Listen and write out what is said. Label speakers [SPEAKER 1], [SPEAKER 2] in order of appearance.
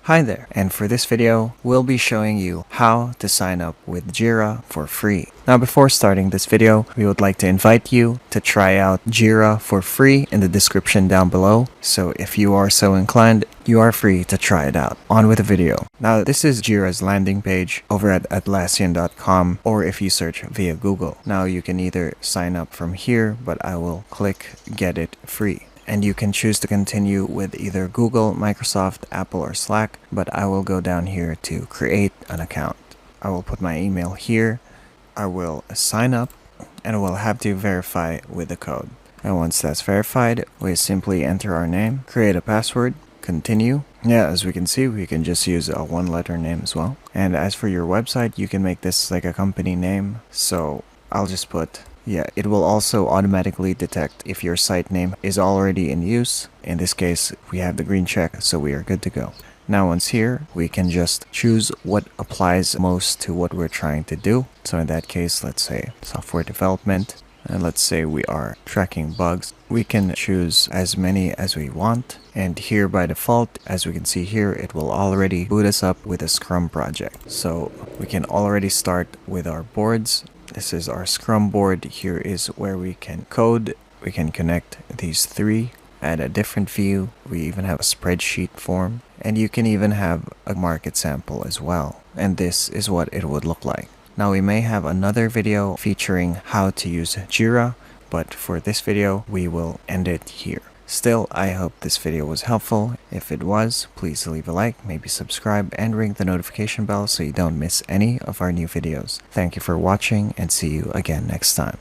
[SPEAKER 1] Hi there, and for this video, we'll be showing you how to sign up with Jira for free. Now before starting this video, we would like to invite you to try out Jira for free in the description down below. So if you are so inclined, you are free to try it out. On with the video. Now this is Jira's landing page over at Atlassian.com, or if you search via Google. Now you can either sign up from here, but I will click get it free. And you can choose to continue with either Google, Microsoft, Apple, or Slack, but I will go down here to create an account. I will put my email here, I will sign up, and I will have to verify with the code. And once that's verified, we simply enter our name, create a password, continue. Yeah, as we can see, we can just use a one-letter name as well. And as for your website, you can make this like a company name, so I'll just put... Yeah, it will also automatically detect if your site name is already in use. In this case, we have the green check, so we are good to go. Now once here, we can just choose what applies most to what we're trying to do. So in that case, let's say software development, and let's say we are tracking bugs. We can choose as many as we want. And here by default, as we can see here, it will already boot us up with a Scrum project. So we can already start with our boards. This is our Scrum board. Here is where we can code. We can connect these three, add a different view. We even have a spreadsheet form, and you can even have a market sample as well. And this is what it would look like. Now we may have another video featuring how to use Jira, but for this video, we will end it here. Still, I hope this video was helpful. If it was, please leave a like, maybe subscribe, and ring the notification bell so you don't miss any of our new videos. Thank you for watching, and see you again next time.